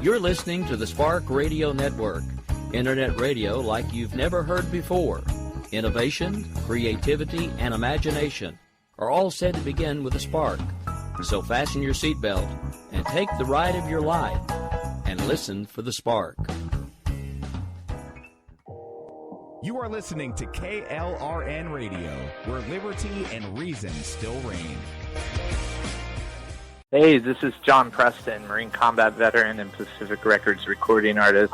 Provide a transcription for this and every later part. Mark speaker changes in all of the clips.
Speaker 1: You're listening to the Spark Radio Network, Internet radio like you've never heard before. Innovation, creativity, and imagination are all said to begin with a spark. So fasten your seatbelt and take the ride of your life and listen for the spark.
Speaker 2: You are listening to KLRN Radio, where liberty and reason still reign.
Speaker 3: Hey, this is John Preston, Marine Combat Veteran and Pacific Records recording artist.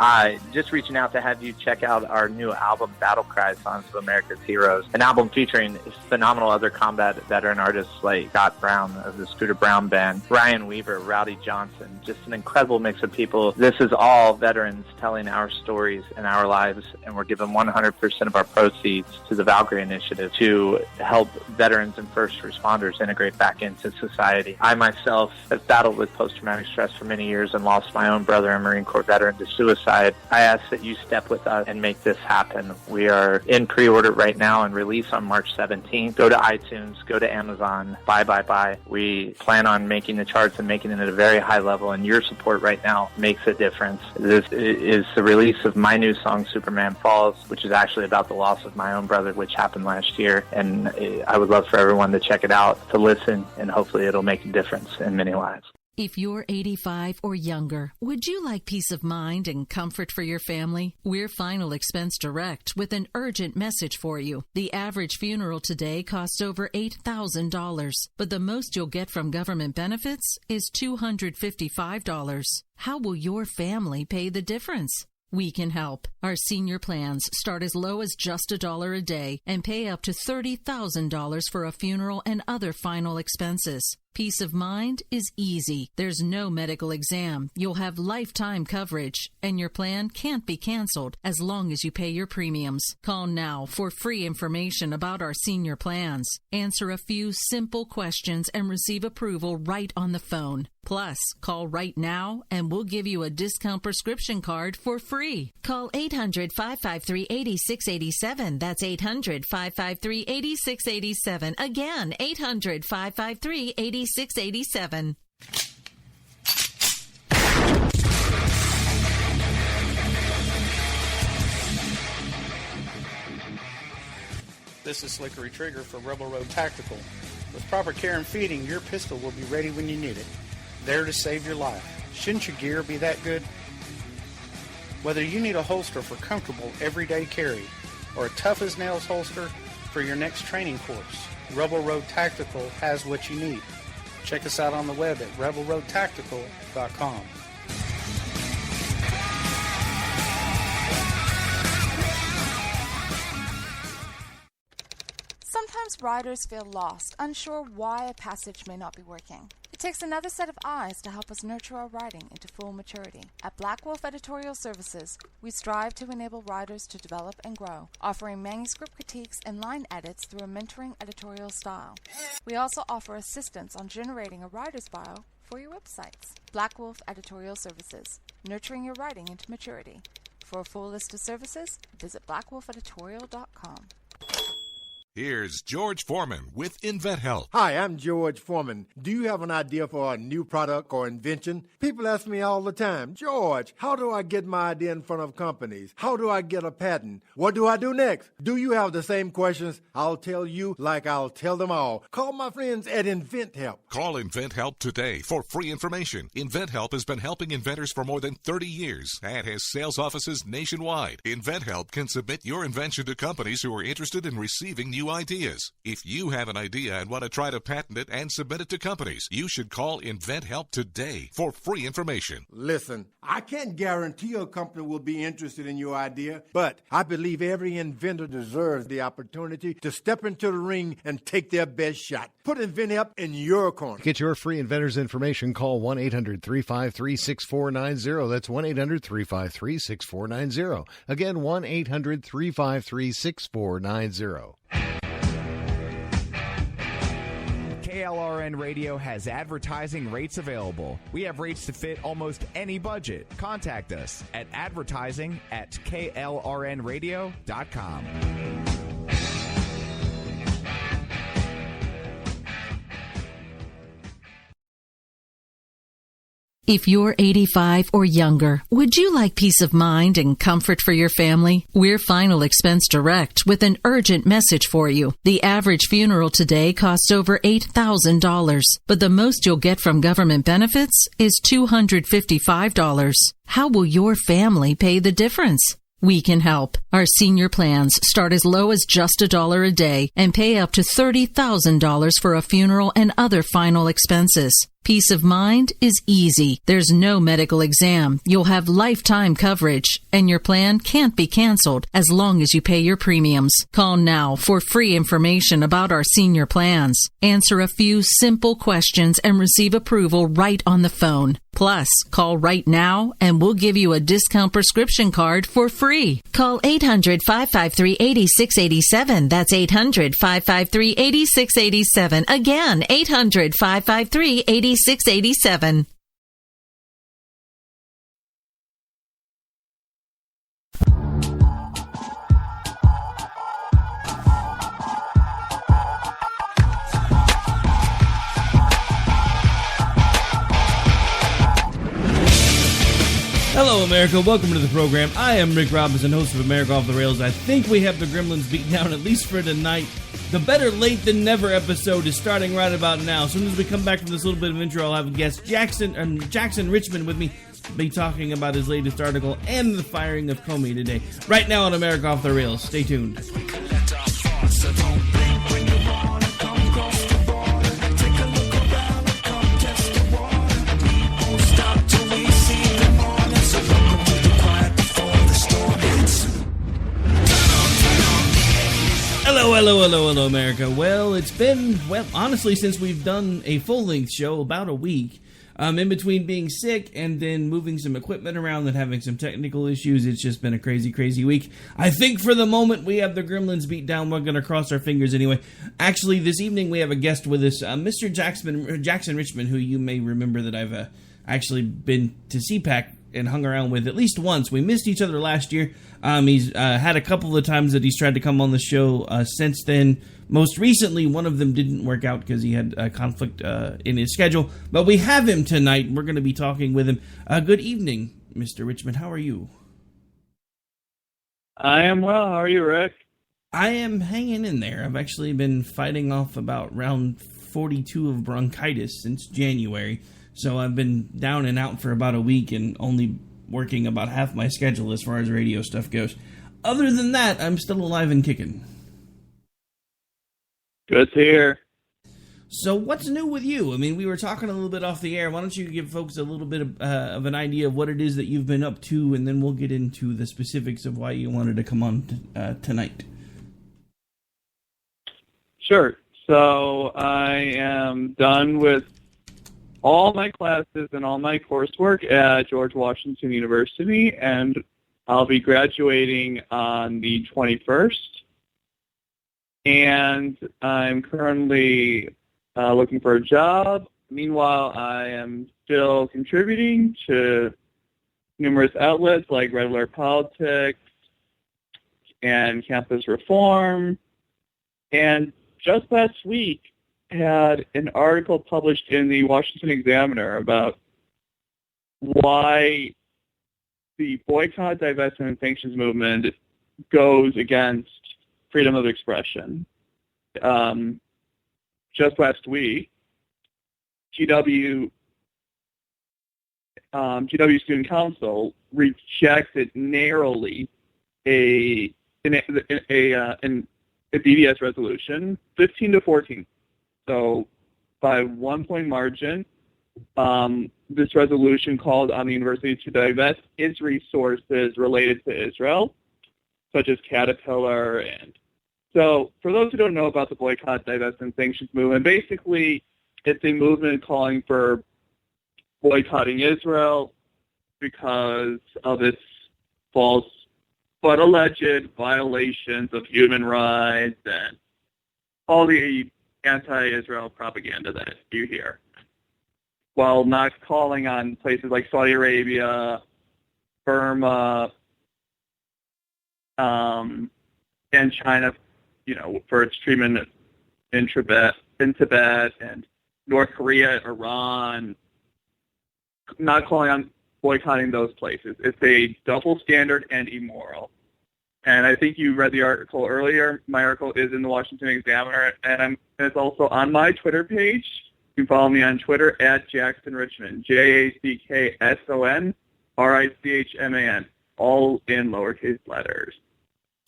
Speaker 3: Just reaching out to have you check out our new album, Battle Cry, Songs of America's Heroes, an album featuring phenomenal other combat veteran artists like Scott Brown of the Scooter Brown Band, Ryan Weaver, Rowdy Johnson, just an incredible mix of people. This is all veterans telling our stories and our lives, and we're giving 100% of our proceeds to the Valkyrie Initiative to help veterans and first responders integrate back into society. I myself have battled with post-traumatic stress for many years and lost my own brother, a Marine Corps veteran, to suicide. I ask that you step with us and make this happen. We are in pre-order right now and release on March 17th. Go to iTunes, go to Amazon, buy. We plan on making the charts and making it at a very high level, and your support right now makes a difference. This is the release of my new song, Superman Falls, which is actually about the loss of my own brother, which happened last year, and I would love for everyone to check it out, to listen, and hopefully it'll make a difference in many lives.
Speaker 4: If you're 85 or younger, would you like peace of mind and comfort for your family? We're Final Expense Direct with an urgent message for you. The average funeral today costs over $8,000, but the most you'll get from government benefits is $255. How will your family pay the difference? We can help. Our senior plans start as low as just $1 a day and pay up to $30,000 for a funeral and other final expenses. Peace of mind is easy. There's no medical exam. You'll have lifetime coverage, and your plan can't be canceled as long as you pay your premiums. Call now for free information about our senior plans. Answer a few simple questions and receive approval right on the phone. Plus, call right now and we'll give you a discount prescription card for free. Call 800-553-8687. That's 800-553-8687. Again, 800-553-8687. 8687.
Speaker 5: This is Slickery Trigger for Rebel Road Tactical. With proper care and feeding, your pistol will be ready when you need it, there to save your life. Shouldn't your gear be that good? Whether you need a holster for comfortable everyday carry or a tough-as-nails holster for your next training course, Rebel Road Tactical has what you need. Check us out on the web at rebelroadtactical.com.
Speaker 6: Sometimes riders feel lost, unsure why a passage may not be working. It takes another set of eyes to help us nurture our writing into full maturity. At Black Wolf Editorial Services, we strive to enable writers to develop and grow, offering manuscript critiques and line edits through a mentoring editorial style. We also offer assistance on generating a writer's bio for your websites. Black Wolf Editorial Services, nurturing your writing into maturity. For a full list of services, visit blackwolfeditorial.com.
Speaker 7: Here's George Foreman with InventHelp.
Speaker 8: Hi, I'm George Foreman. Do you have an idea for a new product or invention? People ask me all the time, George, how do I get my idea in front of companies? How do I get a patent? What do I do next? Do you have the same questions? I'll tell you like I'll tell them all. Call my friends at InventHelp.
Speaker 7: Call InventHelp today for free information. InventHelp has been helping inventors for more than 30 years and has sales offices nationwide. InventHelp can submit your invention to companies who are interested in receiving new ideas. If you have an idea and want to try to patent it and submit it to companies, you should call InventHelp today for free information.
Speaker 8: Listen, I can't guarantee a company will be interested in your idea, but I believe every inventor deserves the opportunity to step into the ring and take their best shot. Put InventHelp in your corner.
Speaker 9: To get your free inventor's information, call 1-800-353-6490. That's 1-800-353-6490. Again, 1-800-353-6490.
Speaker 2: KLRN Radio has advertising rates available. We have rates to fit almost any budget. Contact us at advertising@klrnradio.com.
Speaker 4: If you're 85 or younger, would you like peace of mind and comfort for your family? We're Final Expense Direct with an urgent message for you. The average funeral today costs over $8,000, but the most you'll get from government benefits is $255. How will your family pay the difference? We can help. Our senior plans start as low as just $1 a day and pay up to $30,000 for a funeral and other final expenses. Peace of mind is easy. There's no medical exam. You'll have lifetime coverage, and your plan can't be canceled as long as you pay your premiums. Call now for free information about our senior plans. Answer a few simple questions and receive approval right on the phone. Plus, call right now and we'll give you a discount prescription card for free. Call 800-553-8687. That's 800-553-8687. Again, 800-553-8687.
Speaker 10: Hello, America. Welcome to the program. I am Rick Robinson, host of America Off the Rails. I think we have the Gremlins beat down, at least for tonight. The Better Late Than Never episode is starting right about now. As soon as we come back from this little bit of intro, I'll have a guest, Jackson Richmond, with me, be talking about his latest article and the firing of Comey today. Right now on America Off the Rails. Stay tuned. Hello, America. Well, it's been, honestly, since we've done a full-length show, about a week. In between being sick and then moving some equipment around and having some technical issues, it's just been a crazy, crazy week. I think for the moment we have the Gremlins beat down. We're going to cross our fingers anyway. Actually, this evening we have a guest with us, Mr. Jackson Richmond, who you may remember that I've actually been to CPAC and hung around with at least once. We missed each other last year. He's had a couple of times that he's tried to come on the show since then. Most recently, one of them didn't work out because he had a conflict in his schedule. But we have him tonight. We're going to be talking with him. Good evening, Mr. Richmond. How are you?
Speaker 11: I am well. How are you, Rick?
Speaker 10: I am hanging in there. I've actually been fighting off about round 42 of bronchitis since January. So I've been down and out for about a week and only working about half my schedule as far as radio stuff goes. Other than that, I'm still alive and kicking.
Speaker 11: Good to hear.
Speaker 10: So what's new with you? I mean, we were talking a little bit off the air. Why don't you give folks a little bit of an idea of what it is that you've been up to, and then we'll get into the specifics of why you wanted to come on tonight.
Speaker 11: Sure. So I am done with all my classes and all my coursework at George Washington University, and I'll be graduating on the 21st. And I'm currently looking for a job. Meanwhile, I am still contributing to numerous outlets like Red Alert Politics and Campus Reform. And just last week, had an article published in the Washington Examiner about why the boycott, divestment, and sanctions movement goes against freedom of expression. Just last week, GW Student Council rejected narrowly a BDS resolution, 15-14. So, by 1 point margin, this resolution called on the university to divest its resources related to Israel, such as Caterpillar. And so, for those who don't know about the boycott, divest, and sanctions movement, basically, it's a movement calling for boycotting Israel because of its false but alleged violations of human rights and all the anti-Israel propaganda that you hear, while not calling on places like Saudi Arabia, Burma, and China, for its treatment in Tibet, and North Korea, Iran, not calling on boycotting those places. It's a double standard and immoral. And I think you read the article earlier. My article is in the Washington Examiner, and it's also on my Twitter page. You can follow me on Twitter at Jackson Richmond, JacksonRichman, all in lowercase letters.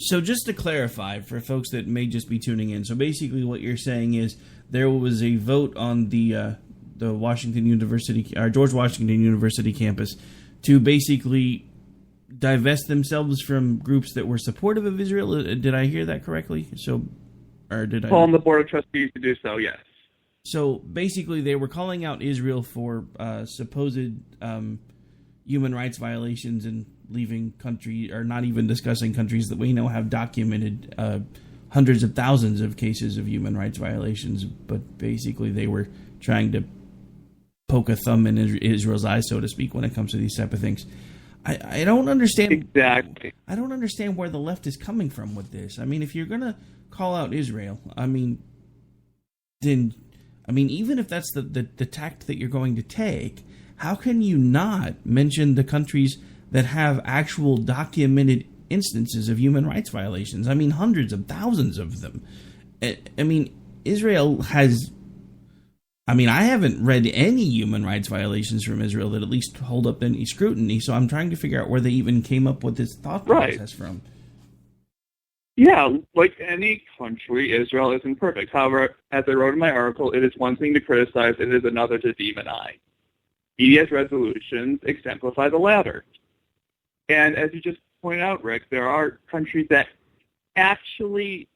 Speaker 10: So just to clarify for folks that may just be tuning in, so basically what you're saying is there was a vote on the Washington University, or George Washington University campus, to basically divest themselves from groups that were supportive of Israel. Did I hear that correctly?
Speaker 11: Call on the Board of Trustees to do so, yes.
Speaker 10: So basically they were calling out Israel for supposed human rights violations and leaving country, or not even discussing countries that we know have documented hundreds of thousands of cases of human rights violations, but basically they were trying to poke a thumb in Israel's eye, so to speak, when it comes to these type of things. I don't understand
Speaker 11: exactly.
Speaker 10: I don't understand where the left is coming from with this. I mean, if you're gonna call out Israel, then even if that's the tact that you're going to take, how can you not mention the countries that have actual documented instances of human rights violations? I mean, hundreds of thousands of them. I mean, Israel has... I haven't read any human rights violations from Israel that at least hold up any scrutiny, so I'm trying to figure out where they even came up with this thought process from.
Speaker 11: Yeah, like any country, Israel isn't perfect. However, as I wrote in my article, it is one thing to criticize, it is another to demonize. EDS resolutions exemplify the latter. And as you just pointed out, Rick, there are countries that actually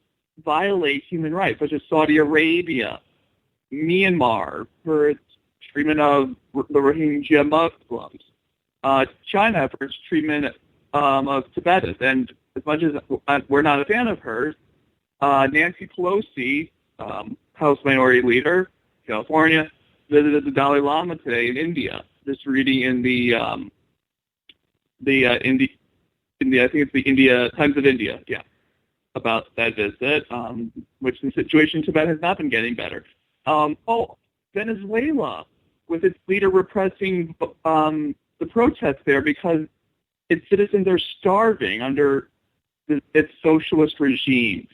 Speaker 11: violate human rights, such as Saudi Arabia, Myanmar, for its treatment of the Rohingya Muslims, China for its treatment of Tibetans. And as much as we're not a fan of hers, Nancy Pelosi, House Minority Leader, California, visited the Dalai Lama today in India. Just reading in I think it's the India Times of India, about that visit, which the situation in Tibet has not been getting better. Venezuela, with its leader repressing the protests there because its citizens are starving under its socialist regimes.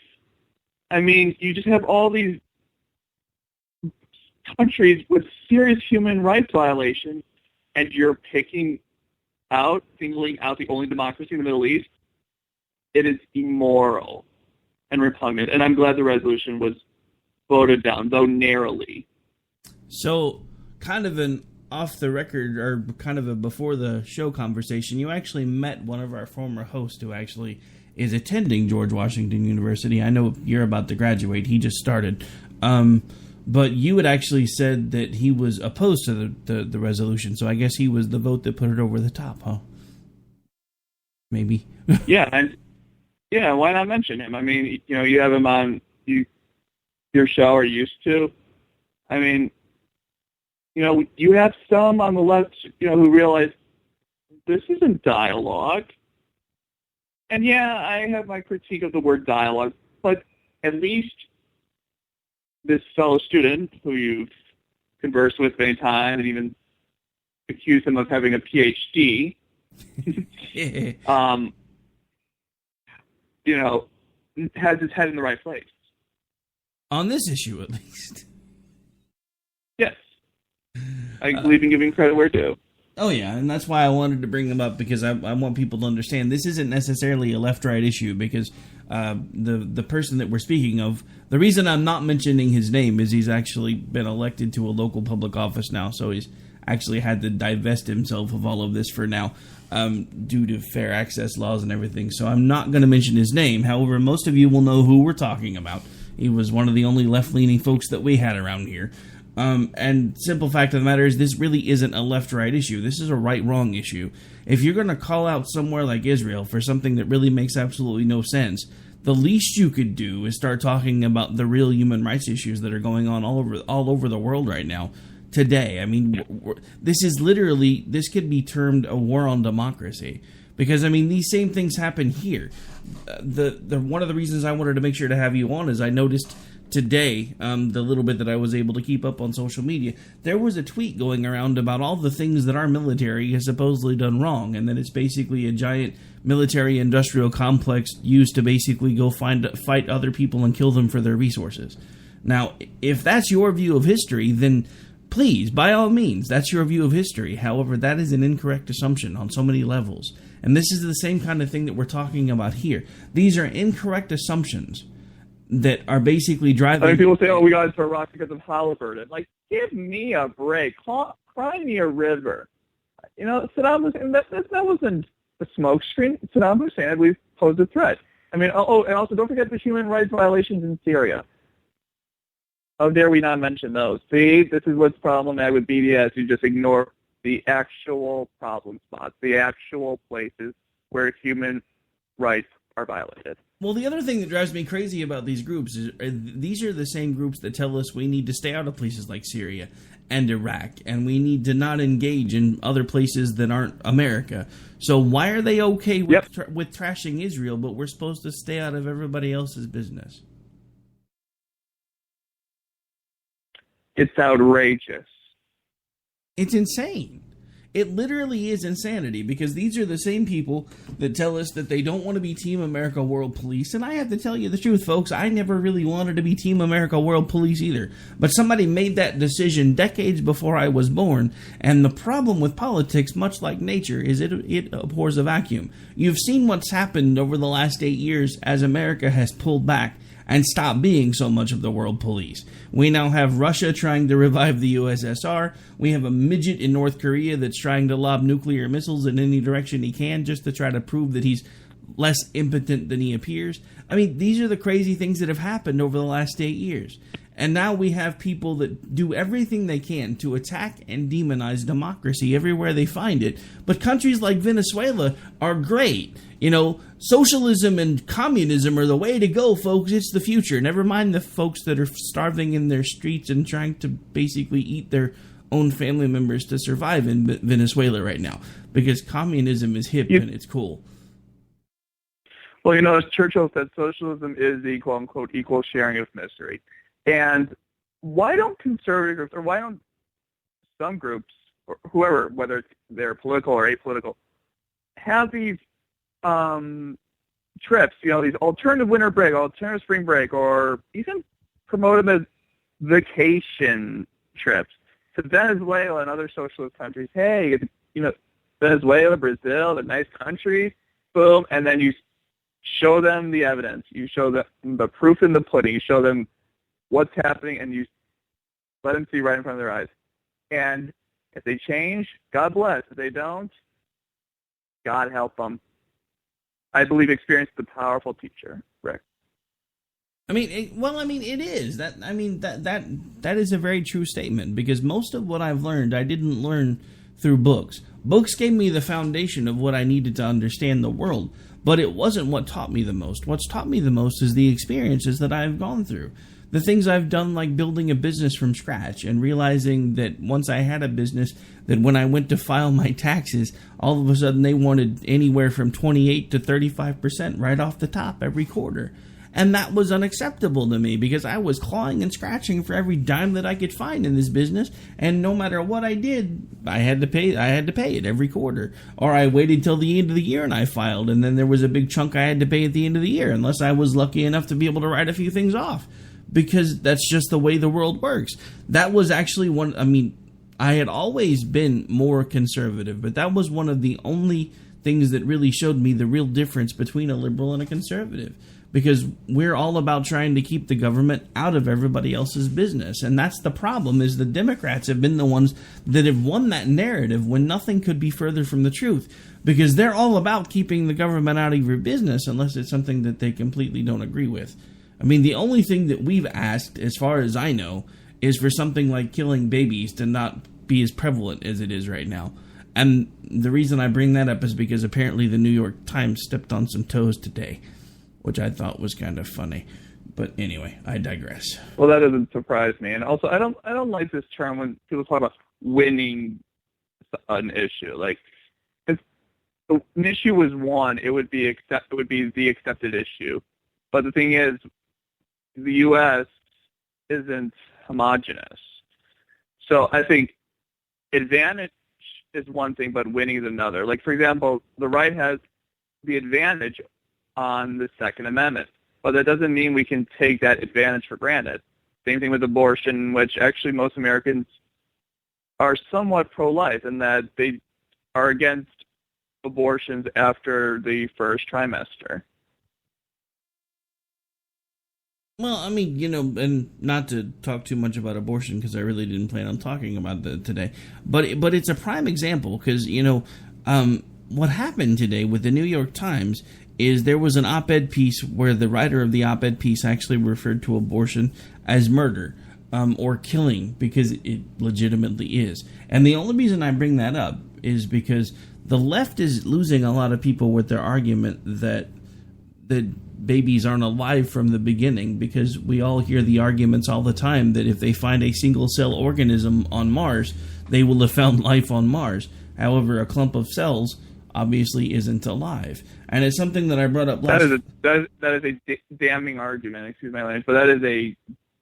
Speaker 11: I mean, you just have all these countries with serious human rights violations, and you're singling out the only democracy in the Middle East. It is immoral and repugnant, and I'm glad the resolution was voted down, though narrowly.
Speaker 10: So, kind of an off-the-record, or kind of a before-the-show conversation, you actually met one of our former hosts who actually is attending George Washington University. I know you're about to graduate. He just started. But you had actually said that he was opposed to the resolution, so I guess he was the vote that put it over the top, huh? Maybe.
Speaker 11: Yeah, why not mention him? I mean, you have him on your show, or used to. I mean, you have some on the left, who realize this isn't dialogue. And I have my critique of the word dialogue, but at least this fellow student who you've conversed with many times and even accused him of having a PhD, has his head in the right place.
Speaker 10: On this issue, at least.
Speaker 11: Yes. I believe in giving credit where due.
Speaker 10: Oh, yeah, and that's why I wanted to bring him up, because I want people to understand this isn't necessarily a left-right issue, because the person that we're speaking of, the reason I'm not mentioning his name is he's actually been elected to a local public office now, so he's actually had to divest himself of all of this for now, due to fair access laws and everything, so I'm not going to mention his name. However, most of you will know who we're talking about. He was one of the only left-leaning folks that we had around here. And simple fact of the matter is, this really isn't a left-right issue. This is a right-wrong issue. If you're going to call out somewhere like Israel for something that really makes absolutely no sense, the least you could do is start talking about the real human rights issues that are going on all over the world right now. Today, I mean, this could be termed a war on democracy, because I mean, these same things happen here. One of the reasons I wanted to make sure to have you on is I noticed today, the little bit that I was able to keep up on social media, there was a tweet going around about all the things that our military has supposedly done wrong, and that it's basically a giant military-industrial complex used to basically go fight other people and kill them for their resources. Now, if that's your view of history, then please, by all means, that's your view of history. However, that is an incorrect assumption on so many levels. And this is the same kind of thing that we're talking about here. These are incorrect assumptions that are basically driving...
Speaker 11: I mean, people say, we got into Iraq because of Halliburton. Like, give me a break. Cry me a river. Saddam Hussein, that wasn't a smokescreen. Saddam Hussein, we posed a threat. I mean, and also don't forget the human rights violations in Syria. How dare we not mention those? See, this is what's problematic with BDS. You just ignore the actual problem spots, the actual places where human rights are violated.
Speaker 10: Well, the other thing that drives me crazy about these groups is these are the same groups that tell us we need to stay out of places like Syria and Iraq, and we need to not engage in other places that aren't America. So why are they okay with trashing Israel, but we're supposed to stay out of everybody else's business?
Speaker 11: It's outrageous.
Speaker 10: It's insane. It literally is insanity, because these are the same people that tell us that they don't want to be Team America World Police. And I have to tell you the truth, folks, I never really wanted to be Team America World Police either. But somebody made that decision decades before I was born. And the problem with politics, much like nature, is it abhors a vacuum. You've seen what's happened over the last 8 years as America has pulled back and stop being so much of the world police. We now have Russia trying to revive the USSR. We have a midget in North Korea that's trying to lob nuclear missiles in any direction he can just to try to prove that he's less impotent than he appears. I mean, these are the crazy things that have happened over the last 8 years. And now we have people that do everything they can to attack and demonize democracy everywhere they find it. But countries like Venezuela are great. Socialism and communism are the way to go, folks. It's the future. Never mind the folks that are starving in their streets and trying to basically eat their own family members to survive in Venezuela right now. Because communism is hip and it's cool.
Speaker 11: Well, as Churchill said, socialism is the quote-unquote equal sharing of misery. And why don't conservative groups, or why don't some groups, or whoever, whether they're political or apolitical, have these trips, these alternative winter break, alternative spring break, or even promote them as vacation trips to Venezuela and other socialist countries? Hey, Venezuela, Brazil, the nice countries, boom, and then you show them the evidence. You show them the proof in the pudding. You show them what's happening, and you let them see right in front of their eyes. And if they change, God bless. If they don't, God help them. I believe experience is a powerful teacher, Rick.
Speaker 10: It is. That is a very true statement, because most of what I've learned, I didn't learn through books. Books gave me the foundation of what I needed to understand the world, but it wasn't what taught me the most. What's taught me the most is the experiences that I've gone through. The things I've done, like building a business from scratch and realizing that once I had a business, that when I went to file my taxes, all of a sudden they wanted anywhere from 28 to 35% right off the top every quarter. And that was unacceptable to me, because I was clawing and scratching for every dime that I could find in this business, and no matter what I did, I had to pay it every quarter. Or I waited till the end of the year and I filed, and then there was a big chunk I had to pay at the end of the year, unless I was lucky enough to be able to write a few things off. Because that's just the way the world works. That was actually I had always been more conservative, but that was one of the only things that really showed me the real difference between a liberal and a conservative. Because we're all about trying to keep the government out of everybody else's business. And that's the problem, is the Democrats have been the ones that have won that narrative when nothing could be further from the truth. Because they're all about keeping the government out of your business unless it's something that they completely don't agree with. The only thing that we've asked, as far as I know, is for something like killing babies to not be as prevalent as it is right now. And the reason I bring that up is because apparently the New York Times stepped on some toes today, which I thought was kind of funny. But anyway, I digress.
Speaker 11: Well, that doesn't surprise me. And also, I don't like this term when people talk about winning an issue. Like, if an issue was won, it would be the accepted issue. But the thing is, the U.S. isn't homogenous. So I think advantage is one thing, but winning is another. Like, for example, the right has the advantage on the Second Amendment, but that doesn't mean we can take that advantage for granted. Same thing with abortion, which actually most Americans are somewhat pro-life in that they are against abortions after the first trimester.
Speaker 10: Well, I mean, and not to talk too much about abortion because I really didn't plan on talking about that today, but it's a prime example because, what happened today with the New York Times is there was an op-ed piece where the writer of the op-ed piece actually referred to abortion as murder or killing because it legitimately is. And the only reason I bring that up is because the left is losing a lot of people with their argument that babies aren't alive from the beginning, because we all hear the arguments all the time that if they find a single-cell organism on Mars, they will have found life on Mars. However, a clump of cells obviously isn't alive. And it's something that I brought up last...
Speaker 11: That is a damning argument, excuse my language, but that is a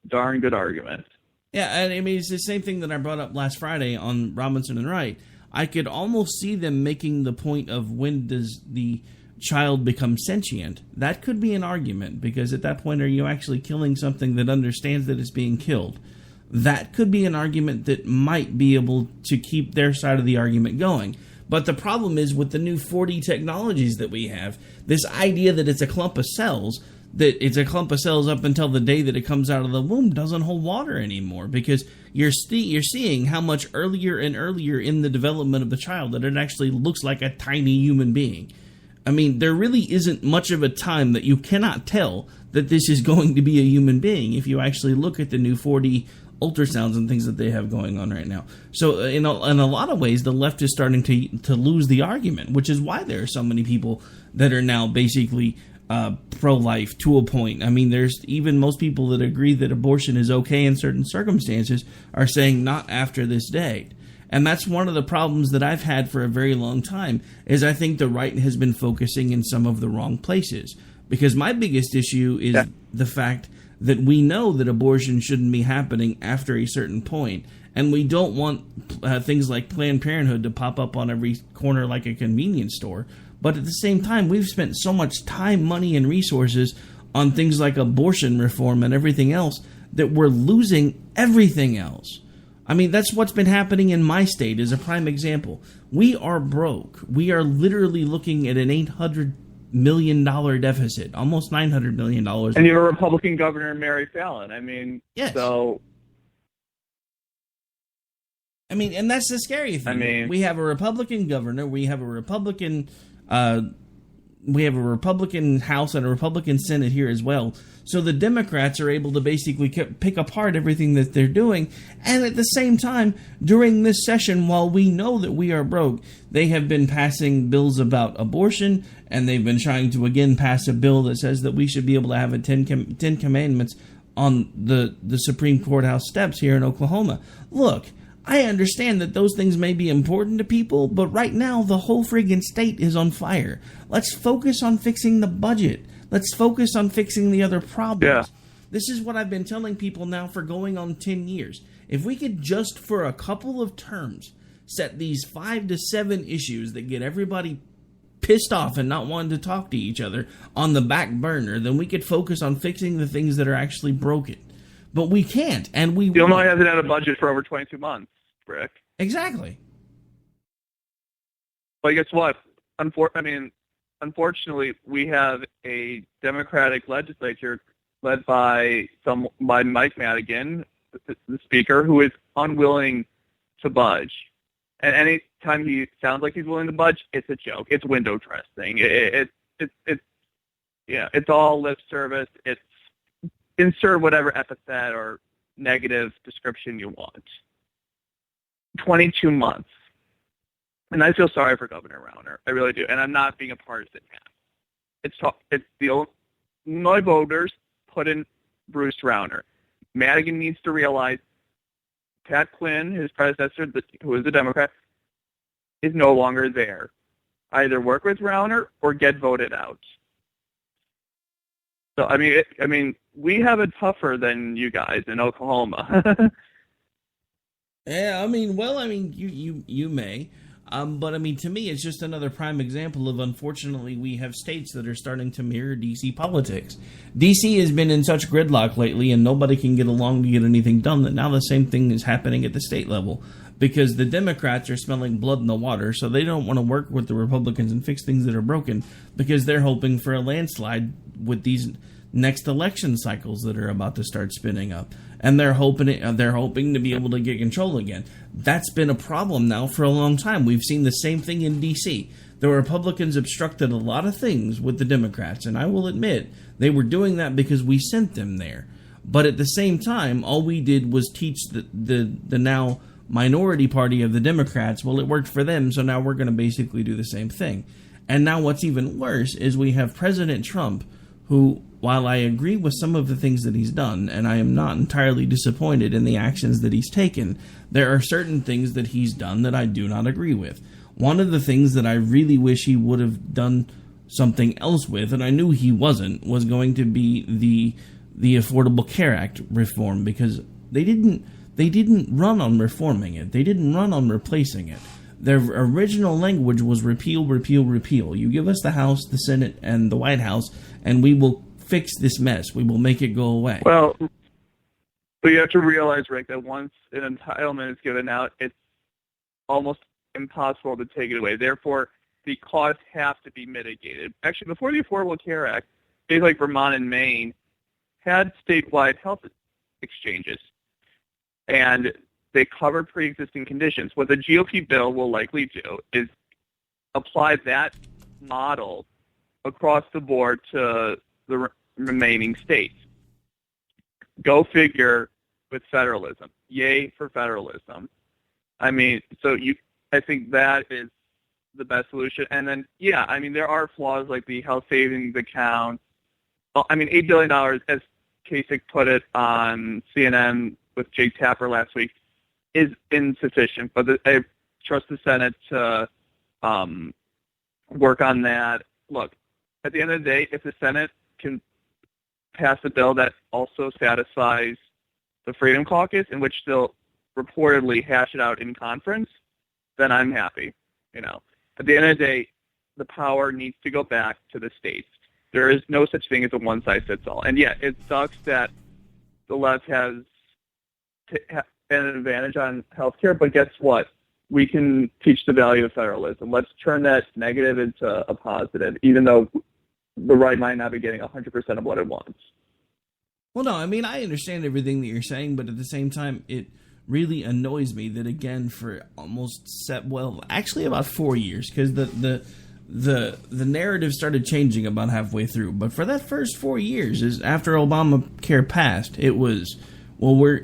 Speaker 11: darn good argument.
Speaker 10: Yeah, and I mean, it's the same thing that I brought up last Friday on Robinson and Wright. I could almost see them making the point of when does the child become sentient. That could be an argument, because at that point, are you actually killing something that understands that it's being killed? That could be an argument that might be able to keep their side of the argument going. But the problem is with the new 4D technologies that we have, this idea that it's a clump of cells, up until the day that it comes out of the womb doesn't hold water anymore, because you're seeing how much earlier and earlier in the development of the child that it actually looks like a tiny human being. I mean, there really isn't much of a time that you cannot tell that this is going to be a human being if you actually look at the new 4D ultrasounds and things that they have going on right now. So in a lot of ways, the left is starting to lose the argument, which is why there are so many people that are now basically pro-life to a point. I mean, there's even most people that agree that abortion is okay in certain circumstances are saying not after this date. And that's one of the problems that I've had for a very long time, is I think the right has been focusing in some of the wrong places. Because my biggest issue is the fact that we know that abortion shouldn't be happening after a certain point. And we don't want things like Planned Parenthood to pop up on every corner like a convenience store. But at the same time, we've spent so much time, money, and resources on things like abortion reform and everything else that we're losing everything else. I mean, that's what's been happening in my state as a prime example. We are broke. We are literally looking at an $800 million deficit, almost $900 million.
Speaker 11: And you're a Republican governor, Mary Fallon. I mean,
Speaker 10: yes.
Speaker 11: So...
Speaker 10: I mean, and that's the scary thing.
Speaker 11: I mean,
Speaker 10: we have a Republican governor. We have a Republican... we have a Republican House and a Republican Senate here as well. So the Democrats are able to basically pick apart everything that they're doing. And at the same time, during this session, while we know that we are broke, they have been passing bills about abortion, and they've been trying to, again, pass a bill that says that we should be able to have a Ten Commandments on the Supreme Courthouse steps here in Oklahoma. Look, I understand that those things may be important to people, but right now the whole friggin' state is on fire. Let's focus on fixing the budget. Let's focus on fixing the other problems. Yeah. This is what I've been telling people now for going on 10 years. If we could just for a couple of terms set these 5 to 7 issues that get everybody pissed off and not wanting to talk to each other on the back burner, then we could focus on fixing the things that are actually broken. But we can't, and we
Speaker 11: Illinois hasn't had a budget for over 22 months, Rick.
Speaker 10: Exactly.
Speaker 11: But guess what? Unfortunately, we have a Democratic legislature led by Mike Madigan, the Speaker, who is unwilling to budge. And any time he sounds like he's willing to budge, it's a joke. It's window dressing. It's all lip service. It's insert whatever epithet or negative description you want. 22 months. And I feel sorry for Governor Rauner. I really do. And I'm not being a partisan man. It's the Illinois voters put in Bruce Rauner. Madigan needs to realize Pat Quinn, his predecessor, who is a Democrat, is no longer there. Either work with Rauner or get voted out. So I mean, we have it tougher than you guys in Oklahoma.
Speaker 10: Yeah, you may. But I mean, to me, it's just another prime example of, unfortunately, we have states that are starting to mirror DC politics. DC has been in such gridlock lately, and nobody can get along to get anything done, that now the same thing is happening at the state level. Because the Democrats are smelling blood in the water, so they don't want to work with the Republicans and fix things that are broken, because they're hoping for a landslide with these next election cycles that are about to start spinning up. And they're hoping to be able to get control again. That's been a problem now for a long time. We've seen the same thing in D.C. The Republicans obstructed a lot of things with the Democrats, and I will admit they were doing that because we sent them there. But at the same time, all we did was teach the now minority party of the Democrats, well, it worked for them, so now we're going to basically do the same thing. And now what's even worse is we have President Trump, who, while I agree with some of the things that he's done, and I am not entirely disappointed in the actions that he's taken, there are certain things that he's done that I do not agree with. One of the things that I really wish he would have done something else with, and I knew he wasn't, was going to be the Affordable Care Act reform, because they didn't run on reforming it. They didn't run on replacing it. Their original language was repeal, repeal, repeal. You give us the House, the Senate, and the White House, and we will fix this mess. We will make it go away.
Speaker 11: Well, but you have to realize, Rick, that once an entitlement is given out, it's almost impossible to take it away. Therefore, the costs have to be mitigated. Actually, before the Affordable Care Act, states like Vermont and Maine had statewide health exchanges, and they covered pre-existing conditions. What the GOP bill will likely do is apply that model across the board to the remaining states. Go figure with federalism. Yay for federalism. I mean, I think that is the best solution. And then, yeah, I mean, there are flaws like the health savings account. I mean, $8 billion, as Kasich put it on CNN with Jake Tapper last week, is insufficient. But I trust the Senate to work on that. Look, at the end of the day, if the Senate can pass a bill that also satisfies the Freedom Caucus, in which they'll reportedly hash it out in conference, then I'm happy. At the end of the day, the power needs to go back to the states. There is no such thing as a one-size-fits-all. And yeah, it sucks that the left has an advantage on healthcare, but guess what? We can teach the value of federalism. Let's turn that negative into a positive, even though the right might not be getting 100% of what it wants.
Speaker 10: Well, no, I mean, I understand everything that you're saying, but at the same time, it really annoys me that, again, for actually about 4 years, because the narrative started changing about halfway through. But for that first 4 years, is after Obamacare passed, it was, well,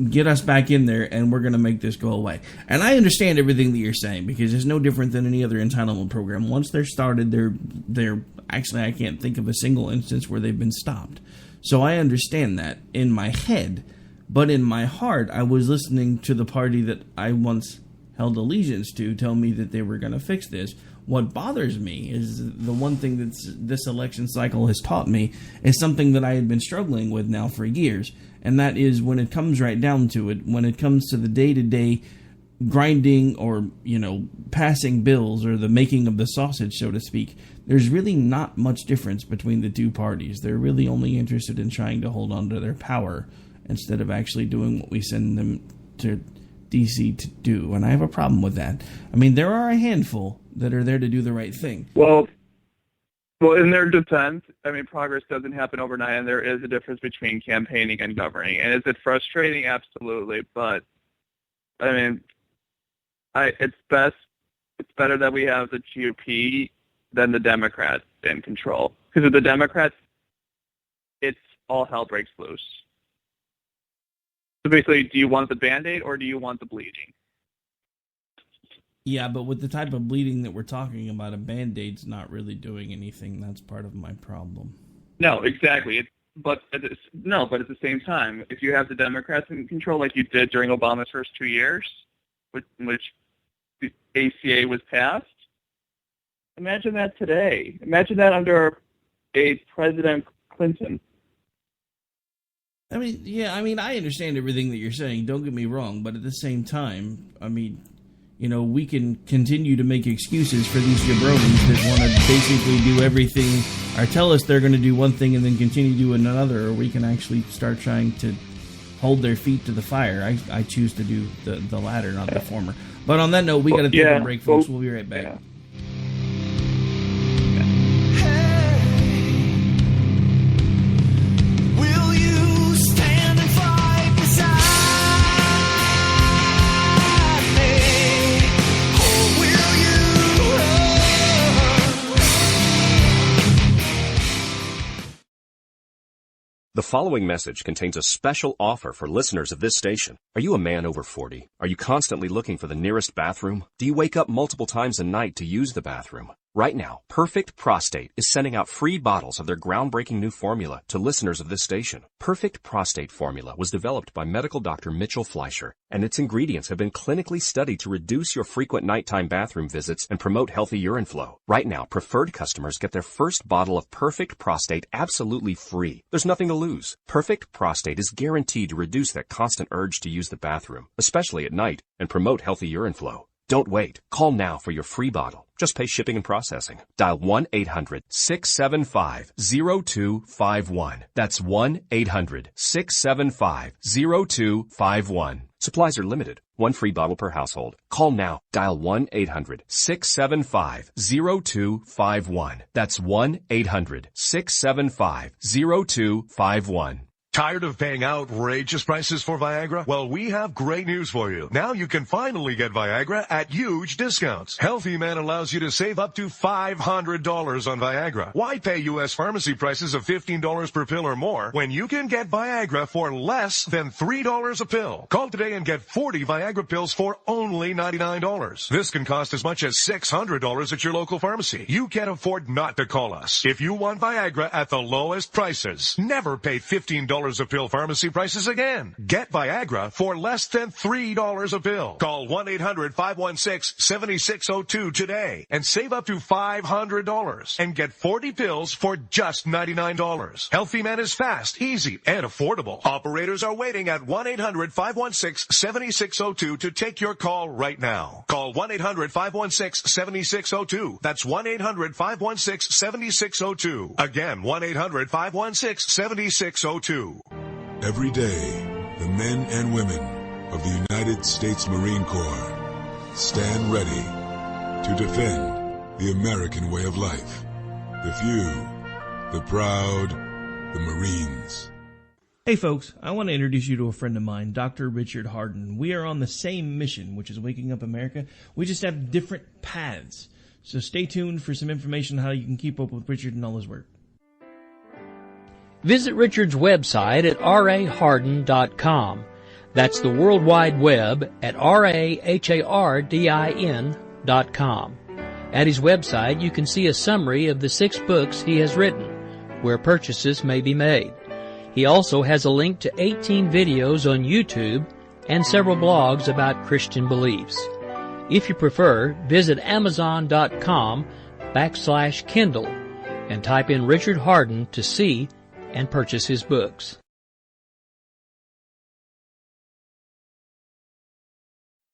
Speaker 10: get us back in there and we're going to make this go away. And I understand everything that you're saying, because it's no different than any other entitlement program. Once they're started, they're actually, I can't think of a single instance where they've been stopped. So I understand that in my head, but in my heart, I was listening to the party that I once held allegiance to tell me that they were going to fix this. What bothers me is the one thing that this election cycle has taught me is something that I had been struggling with now for years, and that is when it comes right down to it, when it comes to the day-to-day grinding or, passing bills or the making of the sausage, so to speak, there's really not much difference between the two parties. They're really only interested in trying to hold on to their power instead of actually doing what we send them to D.C. to do, and I have a problem with that. I mean, there are a handful that are there to do the right thing.
Speaker 11: Well, in their defense, I mean, progress doesn't happen overnight, and there is a difference between campaigning and governing. And is it frustrating? Absolutely. But, I mean, it's better that we have the GOP than the Democrats in control. Because with the Democrats, it's all hell breaks loose. So basically, do you want the Band-Aid or do you want the bleeding?
Speaker 10: Yeah, but with the type of bleeding that we're talking about, a Band-Aid's not really doing anything. That's part of my problem.
Speaker 11: No, exactly. But at the same time, if you have the Democrats in control like you did during Obama's first 2 years, in which the ACA was passed, imagine that today. Imagine that under a President Clinton.
Speaker 10: I mean, yeah, I understand everything that you're saying. Don't get me wrong, but at the same time, we can continue to make excuses for these jabronis that want to basically do everything, or tell us they're going to do one thing and then continue doing another, or we can actually start trying to hold their feet to the fire. I choose to do the latter, not the former. But on that note, we got to take a break, folks. We'll be right back.
Speaker 11: Yeah.
Speaker 12: The following message contains a special offer for listeners of this station. Are you a man over 40? Are you constantly looking for the nearest bathroom? Do you wake up multiple times a night to use the bathroom? Right now, Perfect Prostate is sending out free bottles of their groundbreaking new formula to listeners of this station. Perfect Prostate Formula was developed by medical doctor Mitchell Fleischer, and its ingredients have been clinically studied to reduce your frequent nighttime bathroom visits and promote healthy urine flow. Right now, preferred customers get their first bottle of Perfect Prostate absolutely free. There's nothing to lose. Perfect Prostate is guaranteed to reduce that constant urge to use the bathroom, especially at night, and promote healthy urine flow. Don't wait. Call now for your free bottle. Just pay shipping and processing. Dial 1-800-675-0251. That's 1-800-675-0251. Supplies are limited. One free bottle per household. Call now. Dial 1-800-675-0251. That's 1-800-675-0251.
Speaker 13: Tired of paying outrageous prices for Viagra? Well, we have great news for you. Now you can finally get Viagra at huge discounts. Healthy Man allows you to save up to $500 on Viagra. Why pay U.S. pharmacy prices of $15 per pill or more when you can get Viagra for less than $3 a pill? Call today and get 40 Viagra pills for only $99. This can cost as much as $600 at your local pharmacy. You can't afford not to call us. If you want Viagra at the lowest prices, never pay $15 a pill pharmacy prices again. Get Viagra for less than $3 a pill. Call 1-800-516-7602 today and save up to $500 and get 40 pills for just $99. Healthy Man is fast, easy, and affordable. Operators are waiting at 1-800-516-7602 to take your call right now. Call 1-800-516-7602. That's 1-800-516-7602. Again, 1-800-516-7602.
Speaker 14: Every day, the men and women of the United States Marine Corps stand ready to defend the American way of life. The few, the proud, the Marines.
Speaker 10: Hey folks, I want to introduce you to a friend of mine, Dr. Richard Harden. We are on the same mission, which is waking up America. We just have different paths. So stay tuned for some information on how you can keep up with Richard and all his work.
Speaker 1: Visit Richard's website at raharden.com. That's the World Wide Web at RAHARDIN.com. At his website, you can see a summary of the 6 books he has written, where purchases may be made. He also has a link to 18 videos on YouTube and several blogs about Christian beliefs. If you prefer, visit Amazon.com/Kindle and type in Richard Harden to see and purchase his books.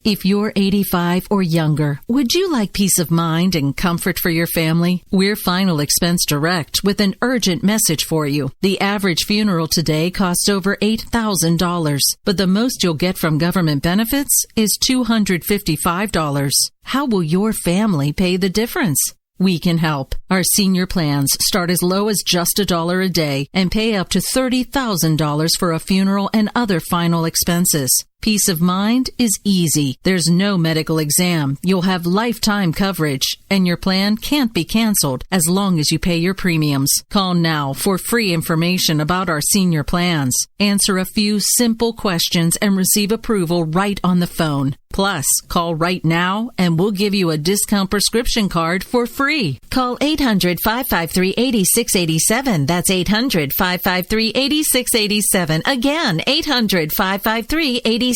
Speaker 4: If you're 85 or younger, would you like peace of mind and comfort for your family? We're Final Expense Direct with an urgent message for you. The average funeral today costs over $8,000, but the most you'll get from government benefits is $255. How will your family pay the difference? We can help. Our senior plans start as low as just $1 a day and pay up to $30,000 for a funeral and other final expenses. Peace of mind is easy. There's no medical exam. You'll have lifetime coverage, and your plan can't be canceled as long as you pay your premiums. Call now for free information about our senior plans. Answer a few simple questions and receive approval right on the phone. Plus, call right now and we'll give you a discount prescription card for free. Call 800-553-8687. That's 800-553-8687. Again, 800-553-8687.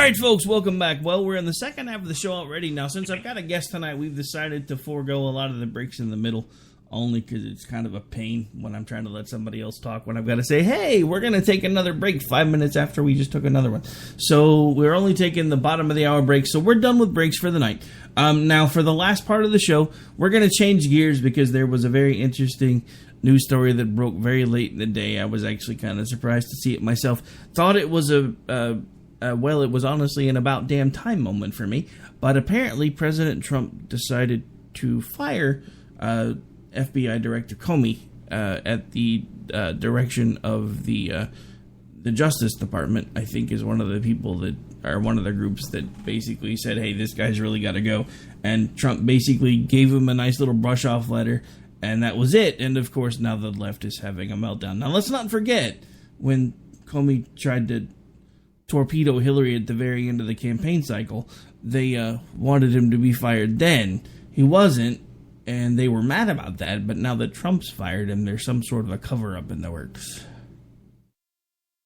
Speaker 10: right, folks, welcome back. Well, we're in the second half of the show already. Now, since I've got a guest tonight, we've decided to forego a lot of the breaks in the middle, only because it's kind of a pain when I'm trying to let somebody else talk, when I've got to say, hey, we're going to take another break 5 minutes after we just took another one. So we're only taking the bottom of the hour break, so we're done with breaks for the night. Now, for the last part of the show, we're going to change gears because there was a very interesting news story that broke very late in the day. I was actually kind of surprised to see it myself. Thought it was well, it was honestly an about damn time moment for me. But apparently, President Trump decided to fire FBI Director Comey at the direction of the Justice Department. I think is one of the people that are one of the groups that basically said, "Hey, this guy's really got to go." And Trump basically gave him a nice little brush-off letter. And that was it. And, of course, now the left is having a meltdown. Now, let's not forget when Comey tried to torpedo Hillary at the very end of the campaign cycle, they wanted him to be fired then. He wasn't, and they were mad about that. But now that Trump's fired him, there's some sort of a cover-up in the works.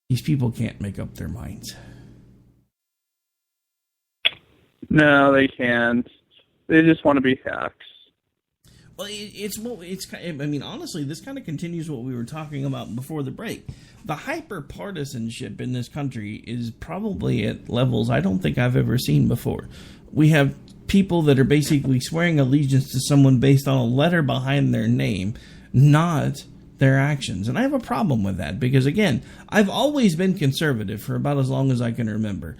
Speaker 10: These people can't make up their minds.
Speaker 11: No, they can't. They just want to be hacks.
Speaker 10: Well, I mean, honestly, this kind of continues what we were talking about before the break. The hyper-partisanship in this country is probably at levels I don't think I've ever seen before. We have people that are basically swearing allegiance to someone based on a letter behind their name, not their actions. And I have a problem with that because, again, I've always been conservative for about as long as I can remember.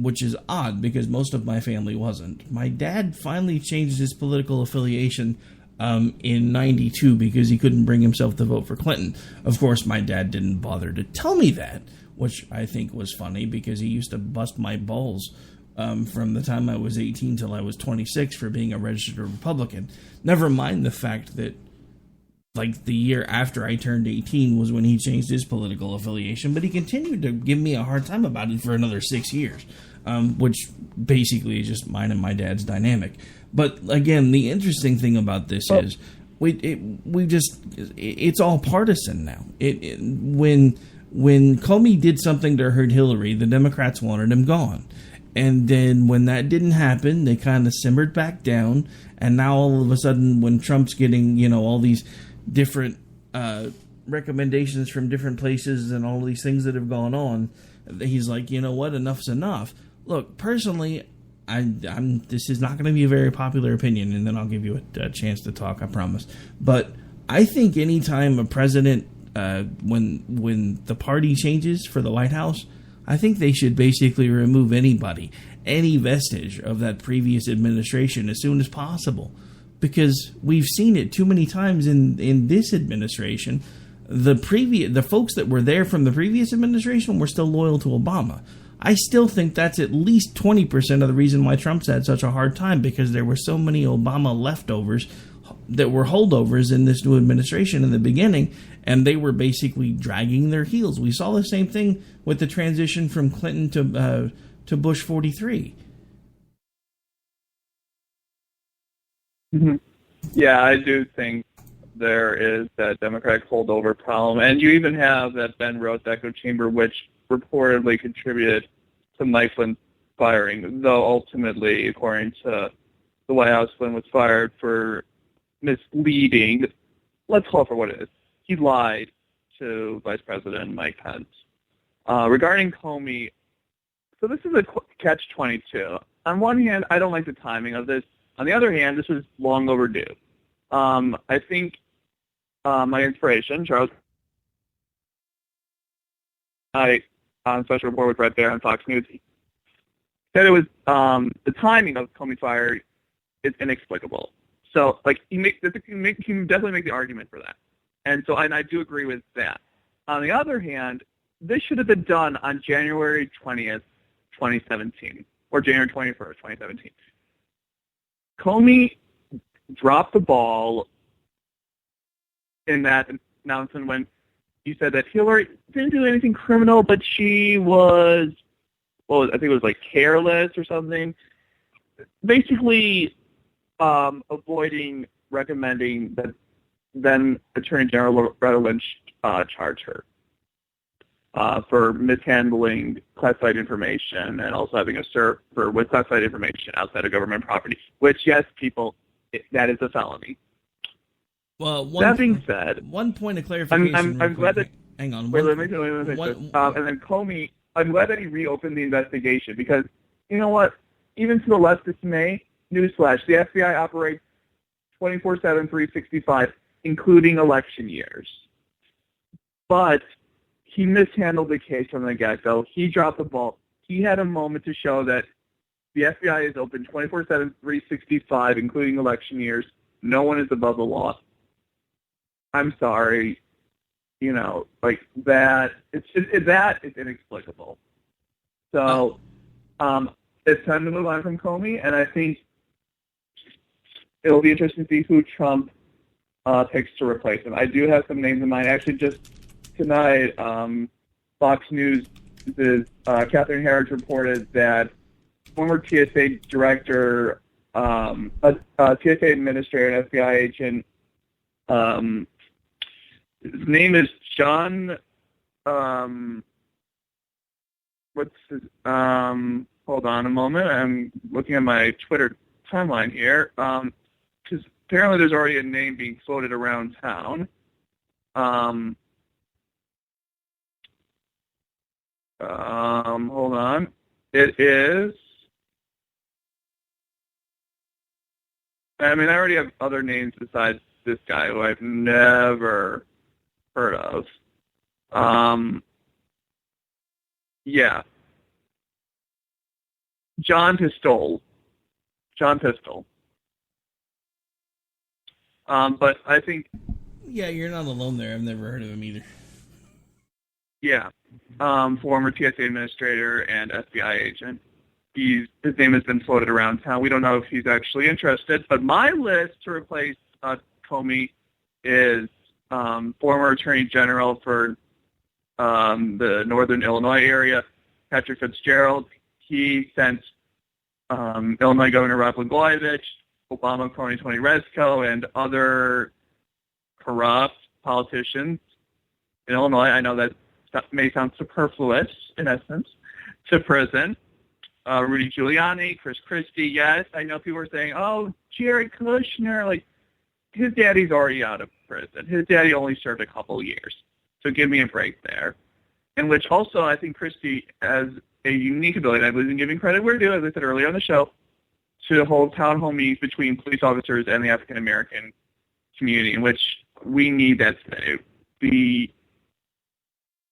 Speaker 10: Which is odd because most of my family wasn't. My dad finally changed his political affiliation in 92 because he couldn't bring himself to vote for Clinton. Of course, my dad didn't bother to tell me that, which I think was funny because he used to bust my balls from the time I was 18 till I was 26 for being a registered Republican. Never mind the fact that like the year after I turned 18 was when he changed his political affiliation, but he continued to give me a hard time about it for another 6 years, which basically is just mine and my dad's dynamic. But again, the interesting thing about this is it's all partisan now. When Comey did something to hurt Hillary, the Democrats wanted him gone. And then when that didn't happen, they kind of simmered back down. And now all of a sudden, when Trump's getting, all these different recommendations from different places and all these things that have gone on, he's like, you know what, enough's enough. Look, personally, this is not going to be a very popular opinion, and then I'll give you a chance to talk, I promise. But I think anytime a president, when the party changes for the White House, I think they should basically remove any vestige of that previous administration as soon as possible. Because we've seen it too many times in this administration. The folks that were there from the previous administration were still loyal to Obama. I still think that's at least 20% of the reason why Trump's had such a hard time, because there were so many Obama leftovers that were holdovers in this new administration in the beginning, and they were basically dragging their heels. We saw the same thing with the transition from Clinton to Bush 43.
Speaker 11: Mm-hmm. Yeah, I do think there is that Democratic holdover problem. And you even have that Ben Rhodes echo chamber, which reportedly contributed to Mike Flynn's firing, though ultimately, according to the White House, Flynn was fired for misleading. Let's call it for what it is. He lied to Vice President Mike Pence. Regarding Comey, so this is a catch-22. On one hand, I don't like the timing of this. On the other hand, this was long overdue. I think my inspiration, Charles, on Special Report with Brett Baer on Fox News, said it was the timing of Comey's fire is inexplicable. So, like, he can definitely make the argument for that. And I do agree with that. On the other hand, this should have been done on January 20th, 2017, or January 21st, 2017. Comey dropped the ball in that announcement when he said that Hillary didn't do anything criminal, but she was, I think it was like careless or something. Basically, avoiding recommending that then Attorney General Loretta Lynch charge her. for mishandling classified information and also having a server with classified information outside of government property, which, yes, people, that is a felony.
Speaker 10: Well,
Speaker 11: that being said,
Speaker 10: one point of clarification.
Speaker 11: I'm glad that.
Speaker 10: Hang on.
Speaker 11: Wait, let me finish this. And then Comey, I'm glad that he reopened the investigation because, you know what? Even to the left's dismay, newsflash, the FBI operates 24/7, 365, including election years. But he mishandled the case from the get-go. He dropped the ball. He had a moment to show that the FBI is open 24/7, 365, including election years. No one is above the law. I'm sorry. You know, like that, that is inexplicable. So it's time to move on from Comey, and I think it'll be interesting to see who Trump picks to replace him. I do have some names in mind. Actually, just tonight, Fox News' Catherine Herridge reported that former TSA director, a TSA administrator, an FBI agent, his name is John, hold on a moment. I'm looking at my Twitter timeline here. Because apparently there's already a name being floated around town. Hold on. It is... I mean, I already have other names besides this guy who I've never heard of. Yeah. John Pistole. But I think...
Speaker 10: Yeah, you're not alone there. I've never heard of him either.
Speaker 11: Yeah. Former TSA administrator and FBI agent. His name has been floated around town. We don't know if he's actually interested. But my list to replace Comey is former Attorney General for the Northern Illinois area, Patrick Fitzgerald. He sent Illinois Governor Rod Blagojevich, Obama crony Tony Rezko, and other corrupt politicians in Illinois. I know that may sound superfluous, in essence, to prison. Rudy Giuliani, Chris Christie, yes. I know people are saying, oh, Jared Kushner, like, his daddy's already out of prison. His daddy only served a couple years. So give me a break there. In which also I think Christie has a unique ability, and I believe in giving credit where due, as I said earlier on the show, to hold town hall meetings between police officers and the African-American community, in which we need that today. The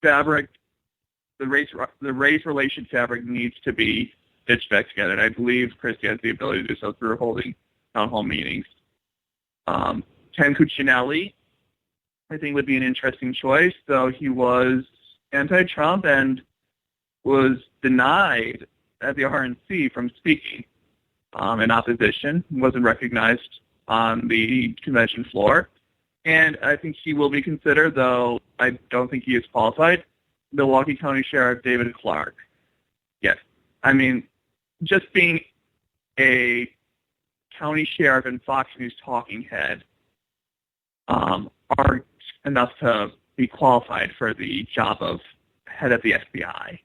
Speaker 11: fabric, the race relation fabric needs to be stitched back together, and I believe Christie has the ability to do so through holding town hall meetings. Ken Cuccinelli, I think, would be an interesting choice, though he was anti-Trump and was denied at the RNC from speaking in opposition, wasn't recognized on the convention floor. And I think he will be considered, though I don't think he is qualified, Milwaukee County Sheriff David Clark. Yes. I mean, just being a county sheriff and Fox News talking head are enough to be qualified for the job of head of the FBI.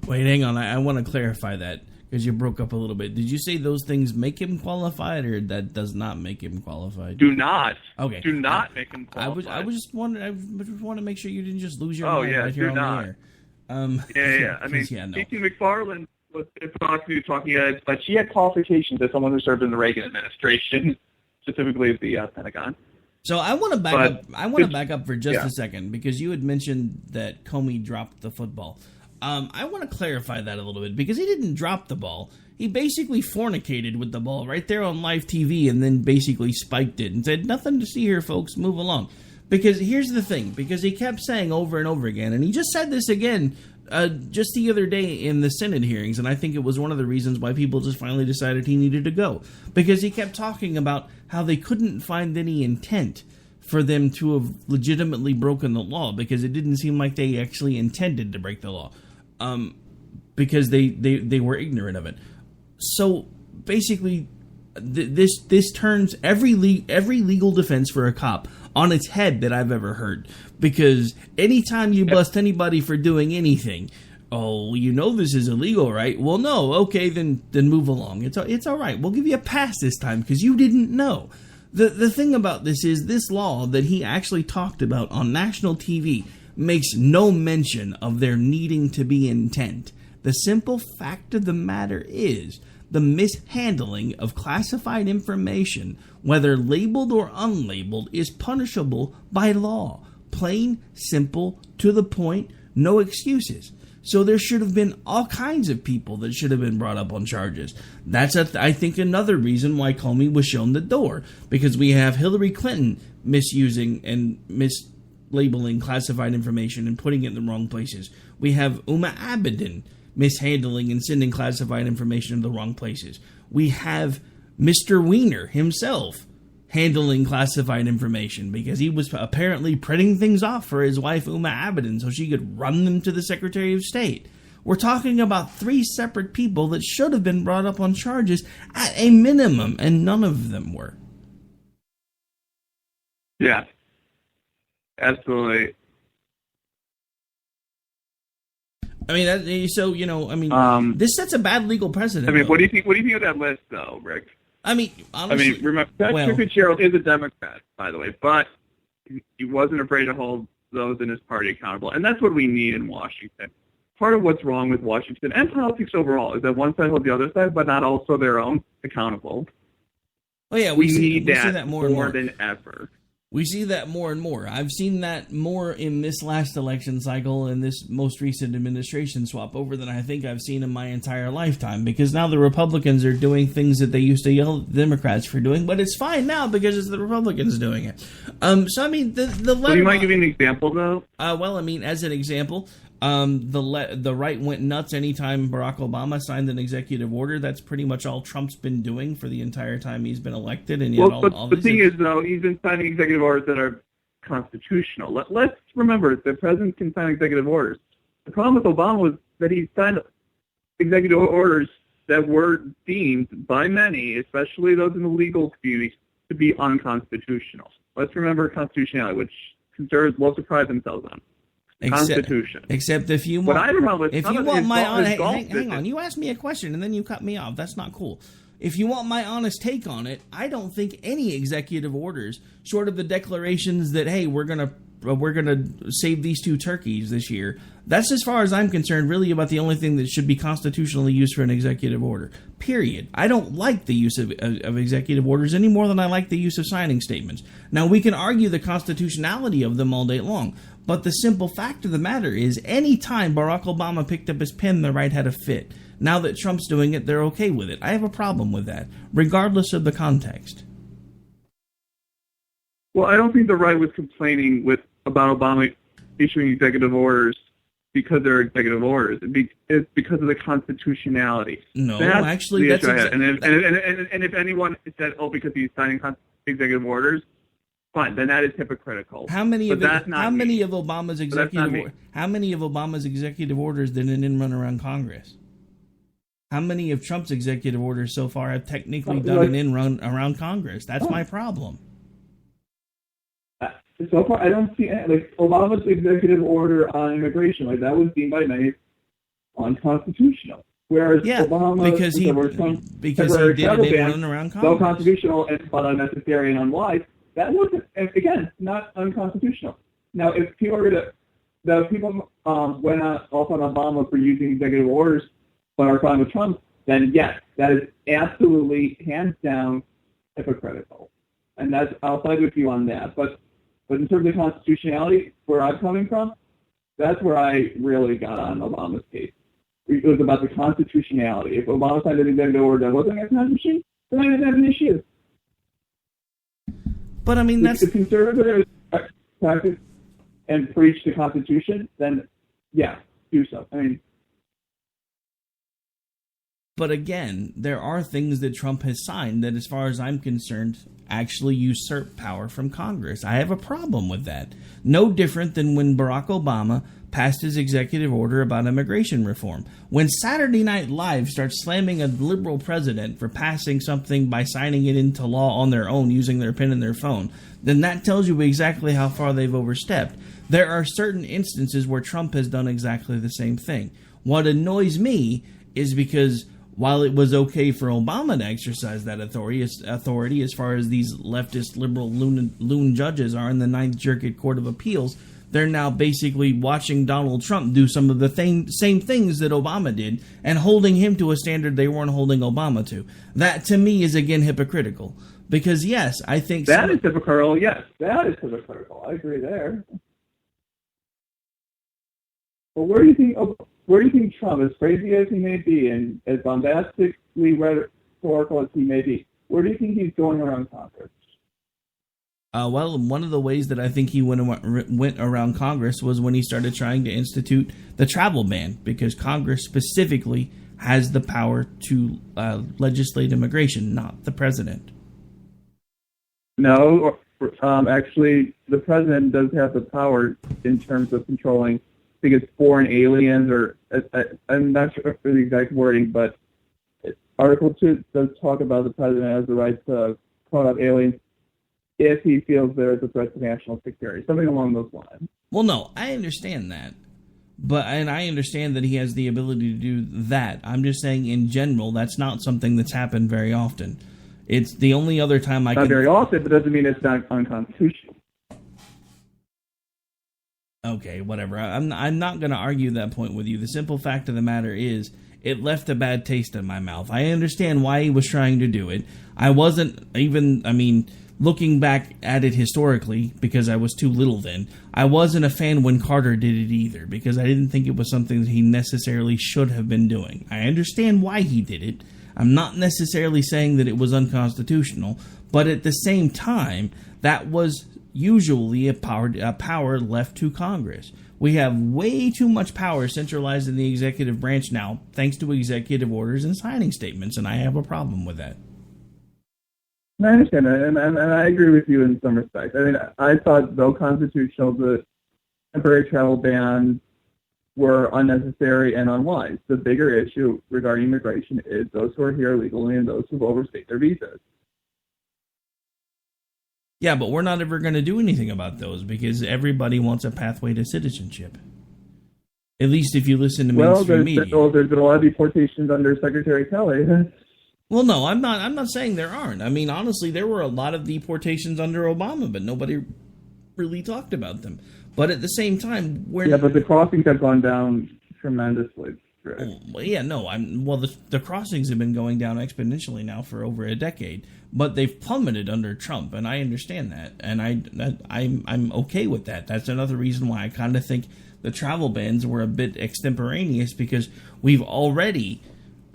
Speaker 10: Wait, hang on. I want to clarify that because you broke up a little bit. Did you say those things make him qualified, or that does not make him qualified?
Speaker 11: Do not.
Speaker 10: Okay.
Speaker 11: Do not make him qualified.
Speaker 10: I was just wondering. I just want to make sure you didn't just lose your mind right here on the air.
Speaker 11: Yeah. I mean, Stacey McFarland was in Fox News talking head, but she had qualifications as someone who served in the Reagan administration, specifically at the Pentagon.
Speaker 10: So I want to back up. I want to back up for just a second because you had mentioned that Comey dropped the football. I want to clarify that a little bit because he didn't drop the ball. He basically fornicated with the ball right there on live TV and then basically spiked it and said, "Nothing to see here, folks. Move along." Because here's the thing. Because he kept saying over and over again, and he just said this again just the other day in the Senate hearings, and I think it was one of the reasons why people just finally decided he needed to go. Because he kept talking about how they couldn't find any intent for them to have legitimately broken the law because it didn't seem like they actually intended to break the law because they were ignorant of it. So basically, this turns every legal defense for a cop on its head that I've ever heard. Because anytime you bust anybody for doing anything, oh, you know this is illegal, right? Well, no, okay, then move along. It's all right. We'll give you a pass this time because you didn't know. The thing about this is this law that he actually talked about on national TV makes no mention of there needing to be intent. The simple fact of the matter is the mishandling of classified information, whether labeled or unlabeled, is punishable by law. Plain, simple, to the point, no excuses. So there should have been all kinds of people that should have been brought up on charges. That's, I think, another reason why Comey was shown the door. Because we have Hillary Clinton misusing and mislabeling classified information and putting it in the wrong places. We have Uma Abedin mishandling and sending classified information to the wrong places. We have Mr. Weiner himself handling classified information because he was apparently printing things off for his wife Uma Abedin so she could run them to the Secretary of State. We're talking about 3 separate people that should have been brought up on charges at a minimum, and none of them were.
Speaker 11: Yeah, absolutely.
Speaker 10: I mean, so, you know, I mean, this sets a bad legal precedent.
Speaker 11: I mean,
Speaker 10: though.
Speaker 11: what do you think of that list, though, Rick?
Speaker 10: I mean, honestly,
Speaker 11: remember, Patrick Fitzgerald is a Democrat, by the way, but he wasn't afraid to hold those in his party accountable, and that's what we need in Washington. Part of what's wrong with Washington and politics overall is that one side holds the other side, but not also their own accountable.
Speaker 10: Oh yeah,
Speaker 11: we see that more than ever.
Speaker 10: We see that more and more. I've seen that more in this last election cycle and this most recent administration swap over than I think I've seen in my entire lifetime, because now the Republicans are doing things that they used to yell at the Democrats for doing, but it's fine now because it's the Republicans doing it. So, I mean, the letter...
Speaker 11: So you might give me an example, though?
Speaker 10: Well, I mean, as an example... the right went nuts anytime Barack Obama signed an executive order. That's pretty much all Trump's been doing for the entire time he's been elected. And yet
Speaker 11: the thing is, though, he's been signing executive orders that are constitutional. Let's remember, the president can sign executive orders. The problem with Obama was that he signed executive orders that were deemed by many, especially those in the legal community, to be unconstitutional. Let's remember constitutionality, which conservatives will surprise themselves on. Constitution.
Speaker 10: Except if you want, hang on. You asked me a question and then you cut me off. That's not cool. If you want my honest take on it, I don't think any executive orders, short of the declarations that, hey, we're gonna save these 2 turkeys this year. That's, as far as I'm concerned, really about the only thing that should be constitutionally used for an executive order. Period. I don't like the use of executive orders any more than I like the use of signing statements. Now, we can argue the constitutionality of them all day long, but the simple fact of the matter is, any time Barack Obama picked up his pen, the right had a fit. Now that Trump's doing it, they're okay with it. I have a problem with that, regardless of the context.
Speaker 11: Well, I don't think the right was complaining about Obama issuing executive orders because they're executive orders. It's because of the constitutionality.
Speaker 10: No,
Speaker 11: that's
Speaker 10: actually,
Speaker 11: that's and if anyone said, "Oh, because he's signing executive orders," fine, then that is hypocritical.
Speaker 10: How many of Obama's executive orders didn't run around Congress? How many of Trump's executive orders so far have technically done an in run around Congress? That's my problem.
Speaker 11: So far, I don't see Obama's executive order on immigration. That was deemed by many unconstitutional. Whereas Obama,
Speaker 10: because he did it in run around Congress,
Speaker 11: though constitutional but unnecessary and unwise, that wasn't, again, not unconstitutional. Now, if people went off on Obama for using executive orders but are fine with Trump, then yes, that is absolutely hands down hypocritical, and I'll side with you on that. But in terms of constitutionality, where I'm coming from, that's where I really got on Obama's case. It was about the constitutionality. If Obama signed an executive order that wasn't a constitution, then I didn't have an issue.
Speaker 10: But I mean, that's
Speaker 11: if conservatives practice and preach the Constitution, then yeah, do so. I mean.
Speaker 10: But again, there are things that Trump has signed that, as far as I'm concerned, actually usurp power from Congress. I have a problem with that. No different than when Barack Obama passed his executive order about immigration reform. When Saturday Night Live starts slamming a liberal president for passing something by signing it into law on their own using their pen and their phone, then that tells you exactly how far they've overstepped. There are certain instances where Trump has done exactly the same thing. What annoys me is because while it was okay for Obama to exercise that authority as far as these leftist liberal loon judges are in the Ninth Circuit Court of Appeals, they're now basically watching Donald Trump do some of the same things that Obama did and holding him to a standard they weren't holding Obama to. That, to me, is again hypocritical. Because, yes, I think...
Speaker 11: That is hypocritical, yes. That is hypocritical. I agree there. But where do you think Trump, as crazy as he may be and as bombastically rhetorical as he may be, where do you think he's going around Congress?
Speaker 10: Well, one of the ways that I think he went around Congress was when he started trying to institute the travel ban, because Congress specifically has the power to legislate immigration, not the president.
Speaker 11: No, actually, the president does have the power in terms of controlling, I think it's foreign aliens, or I'm not sure for the exact wording, but Article 2 does talk about the president has the right to call out aliens if he feels there is a threat to national security, something along those lines.
Speaker 10: Well, no, I understand that. And I understand that he has the ability to do that. I'm just saying, in general, that's not something that's happened very often. It's the only other time
Speaker 11: Not very often, but doesn't mean it's not unconstitutional.
Speaker 10: Okay, whatever. I'm not going to argue that point with you. The simple fact of the matter is, it left a bad taste in my mouth. I understand why he was trying to do it. I wasn't even, looking back at it historically, because I was too little then, I wasn't a fan when Carter did it either, because I didn't think it was something that he necessarily should have been doing. I understand why he did it. I'm not necessarily saying that it was unconstitutional, but at the same time, that was usually a power left to Congress. We have way too much power centralized in the executive branch now, thanks to executive orders and signing statements, and I have a problem with that.
Speaker 11: I understand that, and I agree with you in some respects. I mean, I thought, though constitutional, the temporary travel bans were unnecessary and unwise. The bigger issue regarding immigration is those who are here illegally and those who overstayed their visas.
Speaker 10: Yeah, but we're not ever going to do anything about those because everybody wants a pathway to citizenship. At least if you listen to mainstream media.
Speaker 11: There's been a lot of deportations under Secretary Kelly.
Speaker 10: Well, no, I'm not saying there aren't. I mean, honestly, there were a lot of deportations under Obama, but nobody really talked about them. But at the same time,
Speaker 11: but the crossings have gone down tremendously.
Speaker 10: Well, yeah, no, the crossings have been going down exponentially now for over a decade, but they've plummeted under Trump, and I understand that, and I'm okay with that. That's another reason why I kind of think the travel bans were a bit extemporaneous, because we've already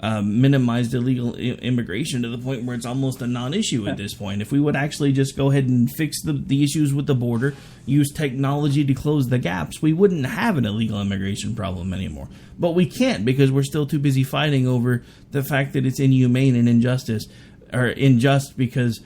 Speaker 10: minimized illegal immigration to the point where it's almost a non-issue at this point. If we would actually just go ahead and fix the issues with the border, use technology to close the gaps, we wouldn't have an illegal immigration problem anymore. But we can't, because we're still too busy fighting over the fact that it's inhumane and unjust because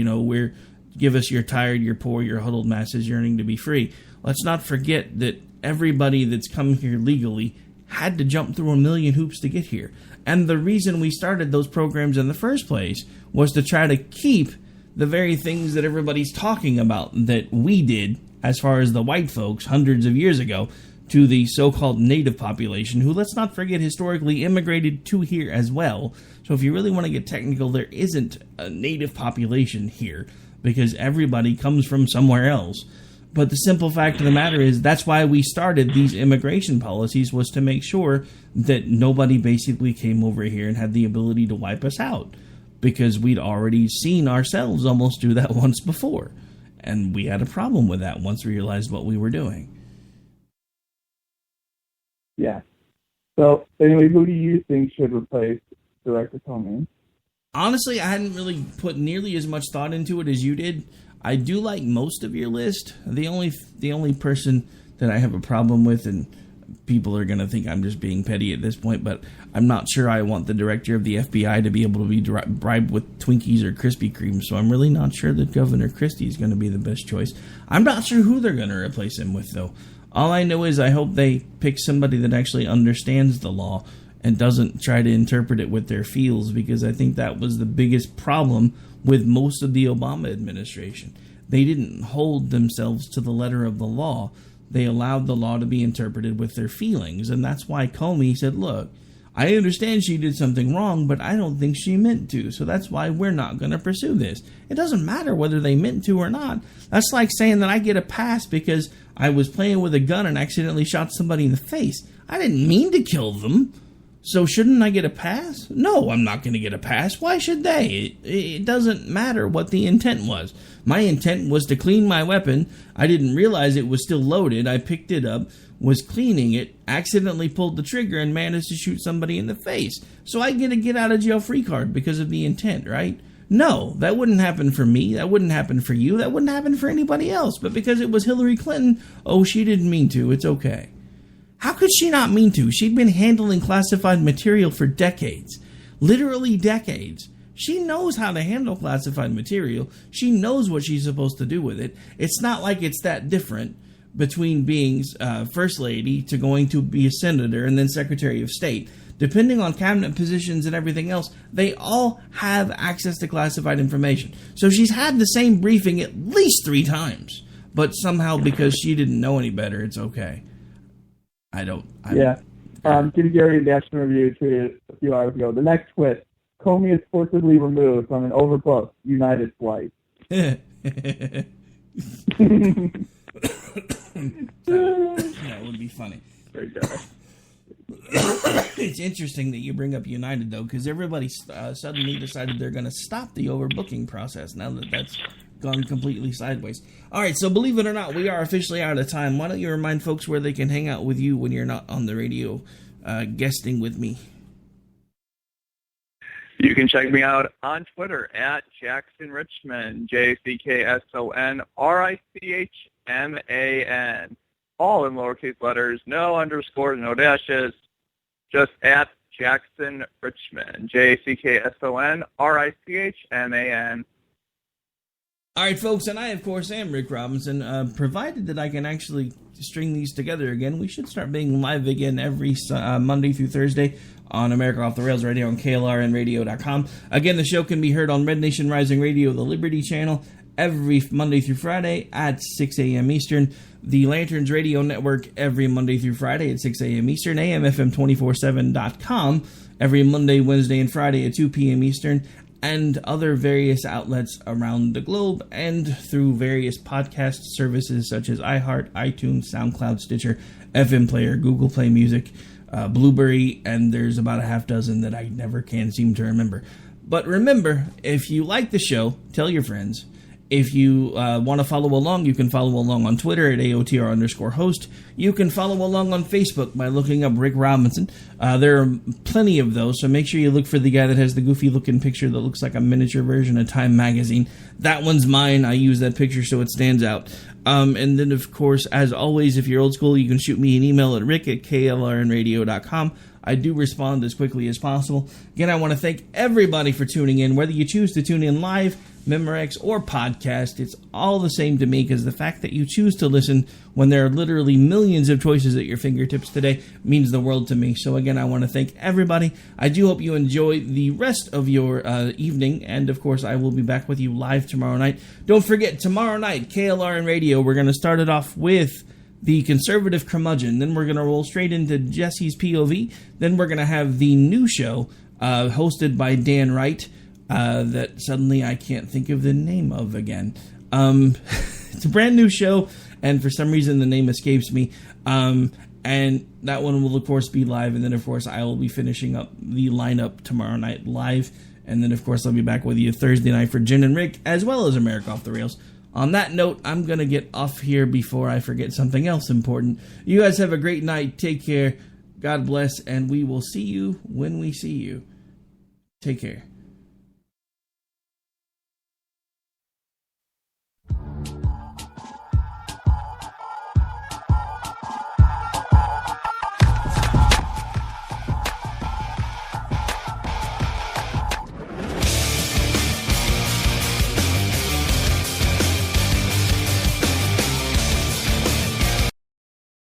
Speaker 10: we're give us your tired, your poor, your huddled masses yearning to be free. Let's not forget that everybody that's come here legally had to jump through a million hoops to get here. And the reason we started those programs in the first place was to try to keep the very things that everybody's talking about that we did, as far as the white folks hundreds of years ago, to the so-called native population, who, let's not forget, historically immigrated to here as well. So if you really want to get technical, there isn't a native population here, because everybody comes from somewhere else. But the simple fact of the matter is that's why we started these immigration policies, was to make sure that nobody basically came over here and had the ability to wipe us out, because we'd already seen ourselves almost do that once before. And we had a problem with that once we realized what we were doing.
Speaker 11: Yeah. So, anyway, who do you think should replace Director Comey?
Speaker 10: Honestly, I hadn't really put nearly as much thought into it as you did. I do like most of your list. The only person that I have a problem with, and people are going to think I'm just being petty at this point, but I'm not sure I want the director of the FBI to be able to be bribed with Twinkies or Krispy Kremes, so I'm really not sure that Governor Christie is going to be the best choice. I'm not sure who they're going to replace him with, though. All I know is I hope they pick somebody that actually understands the law and doesn't try to interpret it with their feels, because I think that was the biggest problem with most of the Obama administration. They didn't hold themselves to the letter of the law. They allowed the law to be interpreted with their feelings, and that's why Comey said, look, I understand she did something wrong, but I don't think she meant to, so that's why we're not going to pursue this. It doesn't matter whether they meant to or not. That's like saying that I get a pass because I was playing with a gun and accidentally shot somebody in the face. I didn't mean to kill them, so shouldn't I get a pass? No, I'm not going to get a pass. Why should they? It doesn't matter what the intent was. My intent was to clean my weapon. I didn't realize it was still loaded. I picked it up, was cleaning it, accidentally pulled the trigger, and managed to shoot somebody in the face. So I get a get-out-of-jail-free card because of the intent, right? No, that wouldn't happen for me. That wouldn't happen for you. That wouldn't happen for anybody else. But because it was Hillary Clinton, oh, she didn't mean to. It's okay. How could she not mean to? She'd been handling classified material for decades. Literally decades. She knows how to handle classified material. She knows what she's supposed to do with it. It's not like it's that different between being First Lady to going to be a Senator and then Secretary of State. Depending on cabinet positions and everything else, they all have access to classified information. So she's had the same briefing at least 3 times. But somehow, because she didn't know any better, it's okay.
Speaker 11: Give Gary the action review tweeted a few hours ago. The next twist: Comey is forcibly removed from an overbooked United flight.
Speaker 10: That would be funny.
Speaker 11: Very good.
Speaker 10: It's interesting that you bring up United, though, because everybody suddenly decided they're going to stop the overbooking process now that that's gone completely sideways. All right, so believe it or not, we are officially out of time. Why don't you remind folks where they can hang out with you when you're not on the radio guesting with me?
Speaker 11: You can check me out on Twitter at Jackson Richman, JacksonRichman, all in lowercase letters, no underscores, no dashes, just at Jackson Richman, JacksonRichman.
Speaker 10: All right, folks, and I, of course, am Rick Robinson. Provided that I can actually string these together again, we should start being live again every Monday through Thursday on America Off the Rails Radio on KLRNradio.com. Again, the show can be heard on Red Nation Rising Radio, the Liberty Channel, every Monday through Friday at 6 a.m. Eastern. The Lanterns Radio Network every Monday through Friday at 6 a.m. Eastern. AMFM247.com every Monday, Wednesday, and Friday at 2 p.m. Eastern. And other various outlets around the globe and through various podcast services such as iHeart, iTunes, SoundCloud, Stitcher, FM Player, Google Play Music, Blueberry, and there's about a half dozen that I never can seem to remember. But remember, if you like the show, tell your friends. If you want to follow along, you can follow along on Twitter at AOTR_host. You can follow along on Facebook by looking up Rick Robinson. There are plenty of those, so make sure you look for the guy that has the goofy-looking picture that looks like a miniature version of Time Magazine. That one's mine. I use that picture so it stands out. And then, of course, as always, if you're old school, you can shoot me an email at rick@klrnradio.com. I do respond as quickly as possible. Again, I want to thank everybody for tuning in, whether you choose to tune in live, Memorex, or podcast. It's all the same to me, because the fact that you choose to listen when there are literally millions of choices at your fingertips today means the world to me. So again, I want to thank everybody. I do hope you enjoy the rest of your evening, and of course, I will be back with you live tomorrow night. Don't forget, tomorrow night, KLRN Radio, we're going to start it off with the Conservative Curmudgeon. Then we're going to roll straight into Jesse's POV. Then we're going to have the new show hosted by Dan Wright that suddenly I can't think of the name of again. It's a brand new show, and for some reason the name escapes me. And that one will, of course, be live. And then, of course, I will be finishing up the lineup tomorrow night live. And then, of course, I'll be back with you Thursday night for Jen and Rick, as well as America Off the Rails. On that note, I'm going to get off here before I forget something else important. You guys have a great night. Take care. God bless. And we will see you when we see you. Take care.